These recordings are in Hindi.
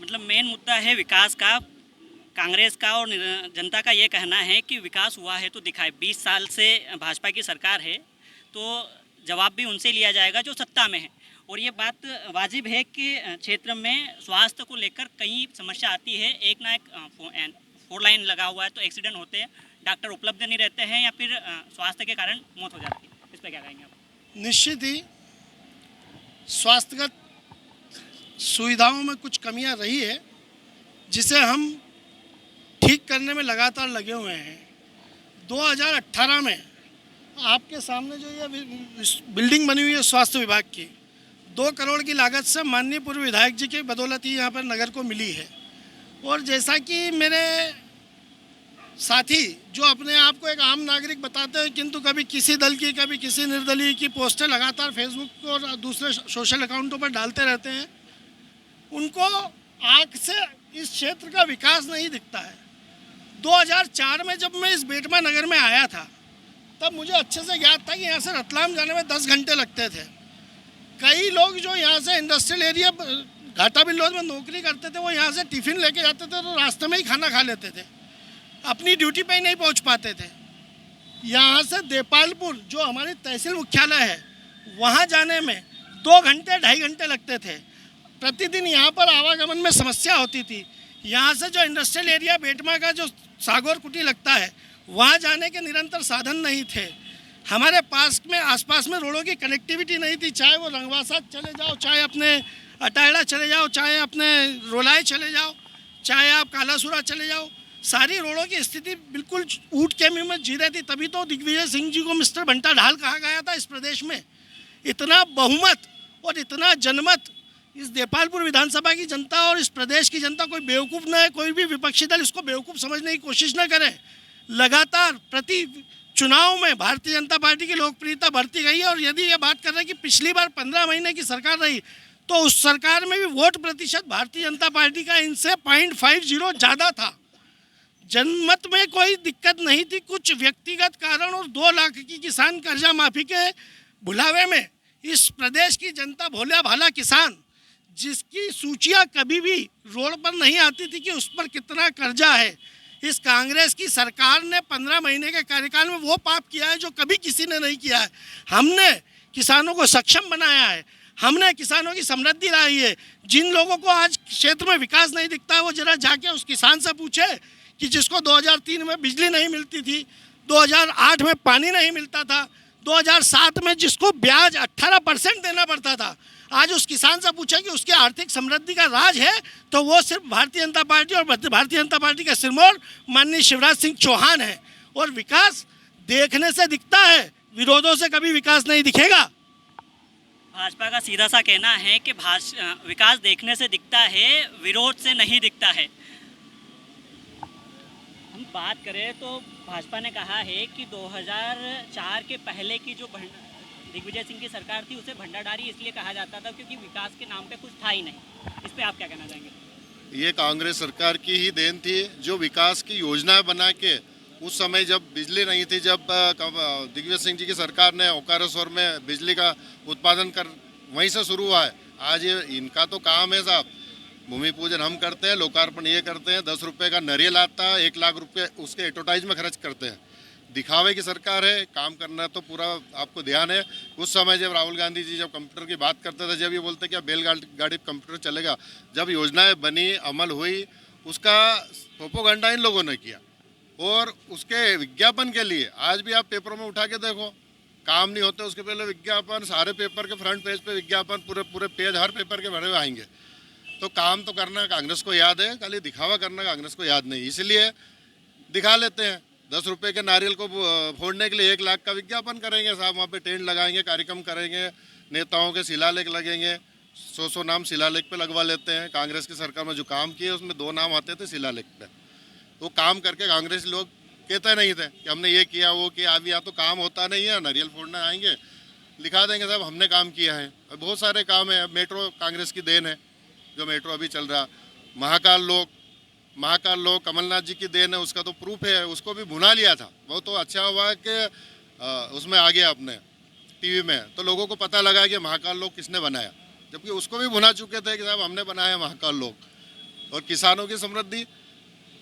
मतलब मेन मुद्दा है विकास का। कांग्रेस का और जनता का ये कहना है कि विकास हुआ है तो दिखाए। 20 साल से भाजपा की सरकार है तो जवाब भी उनसे लिया जाएगा जो सत्ता में है। और ये बात वाजिब है कि क्षेत्र में स्वास्थ्य को लेकर कई समस्या आती है। एक ना एक 4 लाइन लगा हुआ है तो एक्सीडेंट होते हैं, डॉक्टर उपलब्ध नहीं रहते हैं या फिर स्वास्थ्य के कारण मौत हो जाती है। इस पर क्या कहेंगे आप? निश्चित ही स्वास्थ्यगत सुविधाओं में कुछ कमियां रही है जिसे हम ठीक करने में लगातार लगे हुए हैं। 2018 में आपके सामने जो ये बिल्डिंग बनी हुई है स्वास्थ्य विभाग की, 2 करोड़ की लागत से माननीय पूर्व विधायक जी की बदौलत ही यहाँ पर नगर को मिली है। और जैसा कि मेरे साथी जो अपने आप को एक आम नागरिक बताते हैं किंतु कभी किसी दल की कभी किसी निर्दलीय की पोस्टें लगातार फेसबुक और दूसरे सोशल अकाउंटों पर डालते रहते हैं, उनको आँख से इस क्षेत्र का विकास नहीं दिखता है। 2004 में जब मैं इस बेटमा नगर में आया था तब मुझे अच्छे से याद था कि यहाँ से रतलाम जाने में 10 घंटे लगते थे। कई लोग जो यहाँ से इंडस्ट्रियल एरिया घाटा बिल्लोद में नौकरी करते थे वो यहाँ से टिफ़िन लेके जाते थे तो रास्ते में ही खाना खा लेते थे, अपनी ड्यूटी पे ही नहीं पहुँच पाते थे। यहाँ से देपालपुर जो हमारी तहसील मुख्यालय है वहाँ जाने में 2 घंटे 2.5 घंटे लगते थे। प्रतिदिन यहाँ पर आवागमन में समस्या होती थी। यहाँ से जो इंडस्ट्रियल एरिया बेटमा का जो सागौर कुटी लगता है वहाँ जाने के निरंतर साधन नहीं थे। हमारे पास में आसपास में रोडों की कनेक्टिविटी नहीं थी, चाहे वो रंगवासा चले जाओ, चाहे अपने अटायड़ा चले जाओ, चाहे अपने रोलाए चले जाओ, चाहे आप कालासुरा चले जाओ, सारी रोडों की स्थिति बिल्कुल ऊँट के मुँह में जी रही थी। तभी तो दिग्विजय सिंह जी को मिस्टर बंटा ढाल कहा गया था इस प्रदेश में। इतना बहुमत और इतना जनमत इस देपालपुर विधानसभा की जनता और इस प्रदेश की जनता कोई बेवकूफ़ न है, कोई भी विपक्षी दल इसको बेवकूफ़ समझने की कोशिश न करे। लगातार प्रति चुनाव में भारतीय जनता पार्टी की लोकप्रियता बढ़ती गई है। और यदि ये बात कर रहे हैं कि पिछली बार 15 महीने की सरकार रही तो उस सरकार में भी वोट प्रतिशत भारतीय जनता पार्टी का इनसे 0.50 ज़्यादा था। जनमत में कोई दिक्कत नहीं थी। कुछ व्यक्तिगत कारण और 2 लाख की किसान कर्जा माफ़ी के भुलावे में इस प्रदेश की जनता भोला भाला किसान जिसकी सूचियां कभी भी रोड पर नहीं आती थी कि उस पर कितना कर्जा है, इस कांग्रेस की सरकार ने 15 महीने के कार्यकाल में वो पाप किया है जो कभी किसी ने नहीं किया है। हमने किसानों को सक्षम बनाया है, हमने किसानों की समृद्धि लाई है। जिन लोगों को आज क्षेत्र में विकास नहीं दिखता है वो जरा जाके उस किसान से पूछे कि जिसको 2003 में बिजली नहीं मिलती थी, 2008 में पानी नहीं मिलता था, 2007 में जिसको ब्याज 18% देना पड़ता था, आज उस किसान से पूछे कि उसकी आर्थिक समृद्धि का राज है तो वो सिर्फ भारतीय जनता पार्टी और भारतीय जनता पार्टी के सिरमौर माननीय शिवराज सिंह चौहान है। और विकास देखने से दिखता है, विरोधों से कभी विकास नहीं दिखेगा। भाजपा का सीधा सा कहना है कि विकास देखने से दिखता है, विरोध से नहीं दिखता है। हम बात करें तो भाजपा ने कहा है कि 2004 के पहले की जो दिग्विजय सिंह की सरकार थी उसे भंडाधारी इसलिए कहा जाता था क्योंकि विकास के नाम पे कुछ था ही नहीं। इस पे आप क्या कहना चाहेंगे? ये कांग्रेस सरकार की ही देन थी जो विकास की योजनाएं बना के उस समय जब बिजली नहीं थी, जब दिग्विजय सिंह जी की सरकार ने ओकारेश्वर में बिजली का उत्पादन कर वहीं से शुरू हुआ है। आज ये इनका तो काम है साहब, भूमि पूजन हम करते हैं, लोकार्पण ये करते हैं, 10 रुपये का नारियल आता है, 1 लाख रुपये उसके एडवर्टाइज में खर्च करते हैं। दिखावे की सरकार है, काम करना तो पूरा आपको ध्यान है। उस समय जब राहुल गांधी जी जब कंप्यूटर की बात करते थे, जब ये बोलते कि अब बैलगाड़ी कंप्यूटर चलेगा, जब योजनाएं बनी अमल हुई उसका प्रोपोगंडा इन लोगों ने किया। और उसके विज्ञापन के लिए आज भी आप पेपरों में उठा के देखो, काम नहीं होते उसके पहले विज्ञापन, सारे पेपर के फ्रंट पेज पे विज्ञापन, पूरे पेज हर पेपर के भरे हुए आएंगे। तो काम तो करना कांग्रेस को याद है, खाली दिखावा करना कांग्रेस को याद नहीं, इसलिए दिखा लेते हैं। 10 रुपये के नारियल को फोड़ने के लिए 1 लाख का विज्ञापन करेंगे साहब, वहाँ पे टेंट लगाएंगे, कार्यक्रम करेंगे, नेताओं के शिलालेख लगेंगे, 100 नाम शिलालेख पे लगवा लेते हैं। कांग्रेस की सरकार में जो काम किए उसमें 2 नाम आते थे शिलालेख पे। तो काम करके कांग्रेस लोग कहते नहीं थे कि हमने ये किया वो किया। अभी यहाँ तो काम होता नहीं है, नारियल फोड़ने आएंगे, लिखा देंगे साहब हमने काम किया है। बहुत सारे काम है। मेट्रो कांग्रेस की देन है, जो मेट्रो अभी चल रहा। महाकाल लोक कमलनाथ जी की देन है, उसका तो प्रूफ है, उसको भी भुना लिया था। वो तो अच्छा हुआ कि उसमें आ गया अपने टीवी में, तो लोगों को पता लगा कि महाकाल लोक किसने बनाया, जबकि उसको भी भुना चुके थे कि साहब हमने बनाया महाकाल लोक। और किसानों की समृद्धि।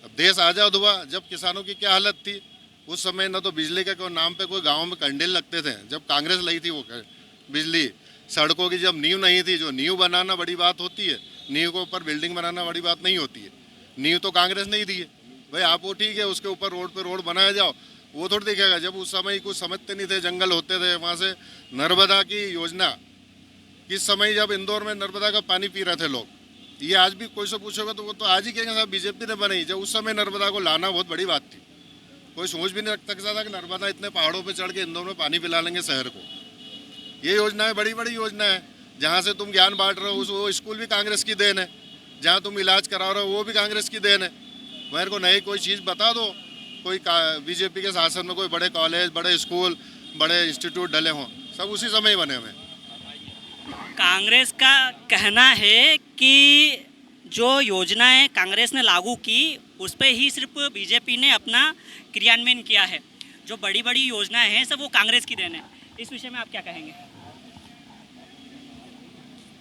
अब देश आज़ाद हुआ, जब किसानों की क्या हालत थी, उस समय न तो बिजली के कोई नाम पे कोई गाँव में कंडील लगते थे, जब कांग्रेस लाई थी वो बिजली। सड़कों की जब नींव नहीं थी, जो नींव बनाना बड़ी बात होती है, नींव के ऊपर बिल्डिंग बनाना बड़ी बात नहीं होती है। नींव तो कांग्रेस नहीं दी है भाई, आप वो ठीक है, उसके ऊपर रोड पे रोड बनाया जाओ, वो थोड़ी दिखेगा। जब उस समय कुछ समझते नहीं थे, जंगल होते थे, वहाँ से नर्मदा की योजना, किस समय जब इंदौर में नर्मदा का पानी पी रहे थे लोग, ये आज भी कोई से पूछोगे तो वो तो आज ही कहेंगे साहब बीजेपी ने बनाई। जब उस समय नर्मदा को लाना बहुत बड़ी बात थी, कोई सोच भी नहीं सकता था कि नर्मदा इतने पहाड़ों पे चढ़ के इंदौर में पानी पिला लेंगे शहर को। ये योजनाएं बड़ी बड़ी योजना है। जहाँ से तुम ज्ञान बांट रहे हो वो स्कूल भी कांग्रेस की देन है, जहाँ तुम इलाज करा रहे हो वो भी कांग्रेस की देन है। मेरे को नई कोई चीज़ बता दो, कोई बीजेपी के शासन में कोई बड़े कॉलेज, बड़े स्कूल, बड़े इंस्टीट्यूट डले हों, सब उसी समय ही बने हुए। कांग्रेस का कहना है कि जो योजनाएं कांग्रेस ने लागू की उस पर ही सिर्फ बीजेपी ने अपना क्रियान्वयन किया है, जो बड़ी बड़ी योजनाएं हैं सब वो कांग्रेस की देन है। इस विषय में आप क्या कहेंगे?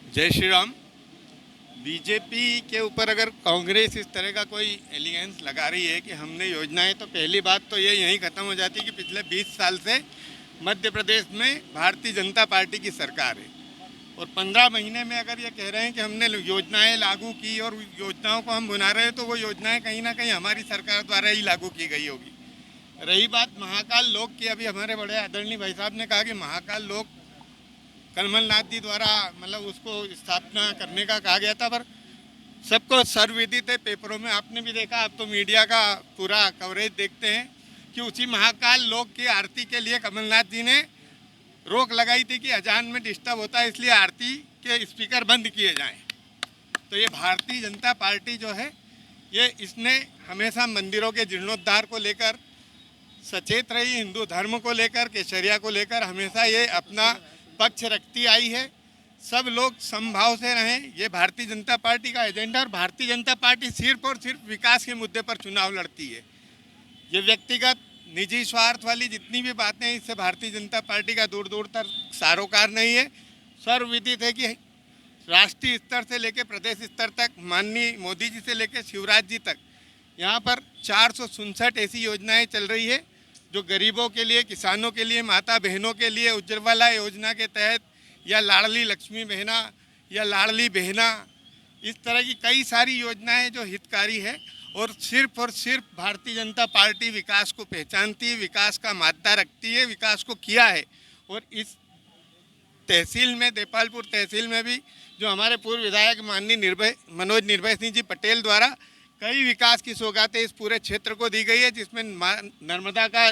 जय श्री राम। बीजेपी के ऊपर अगर कांग्रेस इस तरह का कोई एलिगेंस लगा रही है कि हमने योजनाएं, तो पहली बात तो ये यहीं ख़त्म हो जाती है कि पिछले 20 साल से मध्य प्रदेश में भारतीय जनता पार्टी की सरकार है, और 15 महीने में अगर ये कह रहे हैं कि हमने योजनाएं लागू की और योजनाओं को हम बना रहे हैं, तो वो योजनाएं कहीं ना कहीं हमारी सरकार द्वारा ही लागू की गई होगी। रही बात महाकाल लोक की, अभी हमारे बड़े आदरणीय भाई साहब ने कहा कि महाकाल लोक कमलनाथ जी द्वारा मतलब उसको स्थापना करने का कहा गया था, पर सबको सर्वविदित है, पेपरों में आपने भी देखा, आप तो मीडिया का पूरा कवरेज देखते हैं कि उसी महाकाल लोक की आरती के लिए कमलनाथ जी ने रोक लगाई थी कि अजान में डिस्टर्ब होता है, इसलिए आरती के स्पीकर बंद किए जाएं। तो ये भारतीय जनता पार्टी जो है ये इसने हमेशा मंदिरों के जीर्णोद्धार को लेकर सचेत रही, हिंदू धर्म को लेकर, केसरिया को लेकर हमेशा ये अपना पक्ष रखती आई है। सब लोग समभाव से रहें, ये भारतीय जनता पार्टी का एजेंडा। और भारतीय जनता पार्टी सिर्फ और सिर्फ विकास के मुद्दे पर चुनाव लड़ती है। ये व्यक्तिगत निजी स्वार्थ वाली जितनी भी बातें हैं, इससे भारतीय जनता पार्टी का दूर दूर तक सारोकार नहीं है। सर्वविदित है कि राष्ट्रीय स्तर से लेकर प्रदेश स्तर तक, माननीय मोदी जी से लेकर शिवराज जी तक, यहाँ पर 467 ऐसी योजनाएं चल रही है जो गरीबों के लिए, किसानों के लिए, माता बहनों के लिए, उज्ज्वला योजना के तहत, या लाडली लक्ष्मी बहना या लाडली बहना, इस तरह की कई सारी योजनाएं जो हितकारी है। और सिर्फ भारतीय जनता पार्टी विकास को पहचानती है, विकास का मादा रखती है, विकास को किया है। और इस तहसील में, देपालपुर तहसील में भी जो हमारे पूर्व विधायक माननीय मनोज निर्भय सिंह जी पटेल द्वारा कई विकास की सौगातें इस पूरे क्षेत्र को दी गई है, जिसमें नर्मदा का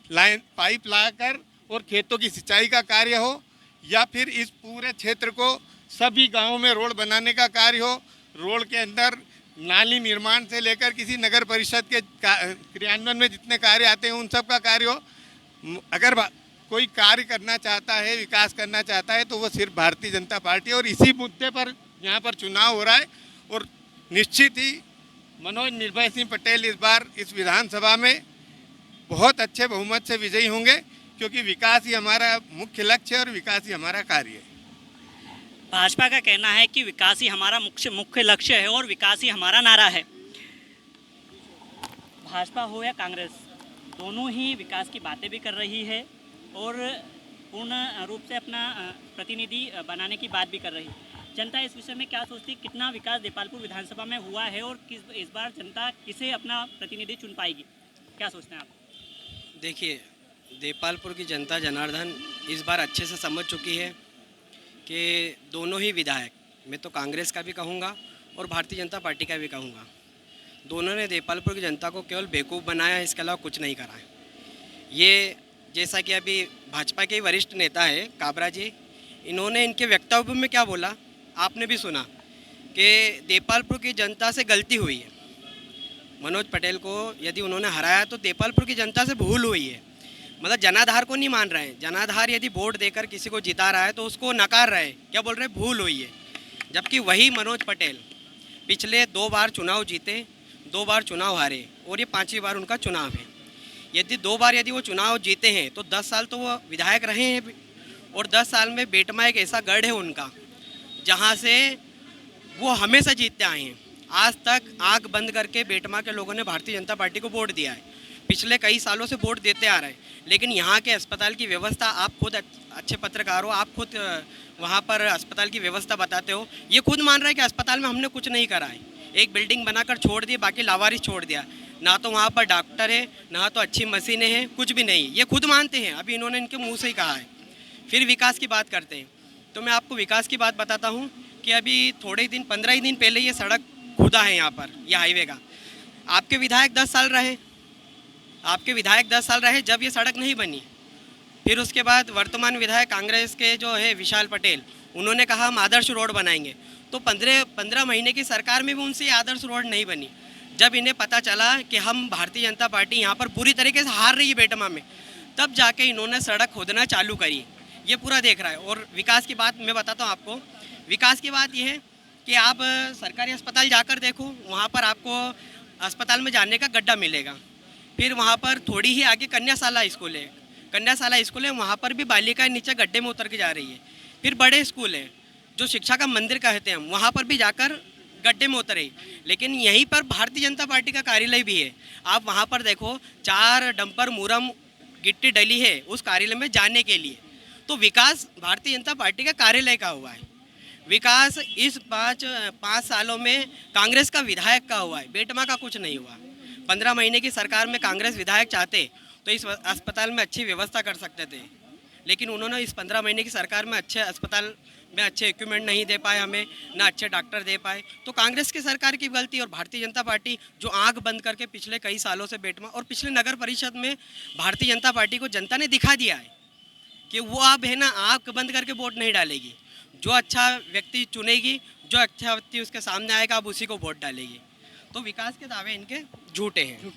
लाइन पाइप लाकर और खेतों की सिंचाई का कार्य हो, या फिर इस पूरे क्षेत्र को सभी गांवों में रोड बनाने का कार्य हो, रोड के अंदर नाली निर्माण से लेकर किसी नगर परिषद के क्रियान्वयन में जितने कार्य आते हैं उन सब का कार्य हो। अगर कोई कार्य करना चाहता है, विकास करना चाहता है, तो वो सिर्फ भारतीय जनता पार्टी, और इसी मुद्दे पर यहाँ पर चुनाव हो रहा है। और निश्चित ही मनोज निर्भय सिंह पटेल इस बार इस विधानसभा में बहुत अच्छे बहुमत से विजयी होंगे, क्योंकि विकास ही हमारा मुख्य लक्ष्य है और विकास ही हमारा कार्य है। भाजपा का कहना है कि विकास ही हमारा मुख्य लक्ष्य है और विकास ही हमारा नारा है। भाजपा हो या कांग्रेस, दोनों ही विकास की बातें भी कर रही है और पूर्ण रूप से अपना प्रतिनिधि बनाने की बात भी कर रही है। जनता इस विषय में क्या सोचती है, कितना विकास देपालपुर विधानसभा में हुआ है और इस बार जनता किसे अपना प्रतिनिधि चुन पाएगी, क्या सोचते हैं आप? देखिए, देपालपुर की जनता जनार्दन इस बार अच्छे से समझ चुकी है कि दोनों ही विधायक, मैं तो कांग्रेस का भी कहूँगा और भारतीय जनता पार्टी का भी कहूँगा, दोनों ने देपालपुर की जनता को केवल बेवकूफ़ बनाया है, इसके अलावा कुछ नहीं करा है। ये जैसा कि अभी भाजपा के वरिष्ठ नेता है काबरा जी, इन्होंने इनके वक्तव्य में क्या बोला आपने भी सुना कि देपालपुर की जनता से गलती हुई है। मनोज पटेल को यदि उन्होंने हराया तो देपालपुर की जनता से भूल हुई है। मतलब जनाधार को नहीं मान रहे हैं। जनाधार यदि वोट देकर किसी को जिता रहा है तो उसको नकार रहे हैं, क्या बोल रहे हैं, भूल हुई है। जबकि वही मनोज पटेल पिछले 2 बार चुनाव जीते, 2 बार चुनाव हारे और ये 5वीं बार उनका चुनाव है। यदि 2 बार यदि वो चुनाव जीते हैं तो 10 साल तो वो विधायक रहे हैं, और 10 साल में बेटमा एक ऐसा गढ़ है उनका जहाँ से वो हमेशा जीतते आए हैं। आज तक आंख बंद करके बेटमा के लोगों ने भारतीय जनता पार्टी को वोट दिया है। पिछले कई सालों से वोट देते आ रहे हैं, लेकिन यहाँ के अस्पताल की व्यवस्था, आप खुद अच्छे पत्रकार हो, आप खुद वहाँ पर अस्पताल की व्यवस्था बताते हो, ये खुद मान रहा है कि अस्पताल में हमने कुछ नहीं करा है। एक बिल्डिंग बनाकर छोड़ दी, बाकी लावारिस छोड़ दिया। ना तो वहाँ पर डॉक्टर है, ना तो अच्छी मशीनें हैं, कुछ भी नहीं। ये खुद मानते हैं, अभी इन्होंने इनके मुंह से ही कहा है। फिर विकास की बात करते हैं, तो मैं आपको विकास की बात बताता हूँ कि अभी थोड़े दिन 15 ही दिन पहले ये सड़क खुदा है यहाँ पर, यह हाईवे का। आपके विधायक 10 साल रहे, आपके विधायक 10 साल रहे जब ये सड़क नहीं बनी। फिर उसके बाद वर्तमान विधायक कांग्रेस के जो है विशाल पटेल, उन्होंने कहा हम आदर्श रोड बनाएंगे, तो 15 महीने की सरकार में भी उनसे ये आदर्श रोड नहीं बनी। जब इन्हें पता चला कि हम भारतीय जनता पार्टी यहाँ पर पूरी तरीके से हार रही है बेटमा में, तब जाके इन्होंने सड़क खोदना चालू करी। ये पूरा देख रहा है। और विकास की बात मैं बताता हूँ आपको। विकास की बात यह है कि आप सरकारी अस्पताल जाकर देखो, वहाँ पर आपको अस्पताल में जाने का गड्ढा मिलेगा। फिर वहाँ पर थोड़ी ही आगे कन्याशाला स्कूल है, कन्याशाला स्कूल है, वहाँ पर भी बालिकाएं नीचे गड्ढे में उतर के जा रही है। फिर बड़े स्कूल है जो शिक्षा का मंदिर कहते हैं हम, वहाँ पर भी जाकर गड्ढे में उतरे। लेकिन यहीं पर भारतीय जनता पार्टी का कार्यालय भी है, आप वहाँ पर देखो 4 डंपर मुरम गिट्टी डली है उस कार्यालय में जाने के लिए। तो विकास भारतीय जनता पार्टी का कार्यालय का हुआ है। विकास इस 5 सालों में कांग्रेस का विधायक का हुआ है, बेटमा का कुछ नहीं हुआ। 15 महीने की सरकार में कांग्रेस विधायक चाहते तो इस अस्पताल में अच्छी व्यवस्था कर सकते थे, लेकिन उन्होंने इस 15 महीने की सरकार में अच्छे अस्पताल में अच्छे इक्विपमेंट नहीं दे पाए हमें, ना अच्छे डॉक्टर दे पाए। तो कांग्रेस की सरकार की गलती। और भारतीय जनता पार्टी जो आंख बंद करके पिछले कई सालों से बेटमा और पिछले नगर परिषद में भारतीय जनता पार्टी को जनता ने दिखा दिया है कि वो अब है ना आंख बंद करके वोट नहीं डालेगी। जो अच्छा व्यक्ति चुनेगी, जो अच्छा व्यक्ति उसके सामने आएगा, अब उसी को वोट डालेगी। तो विकास के दावे इनके झूठे हैं।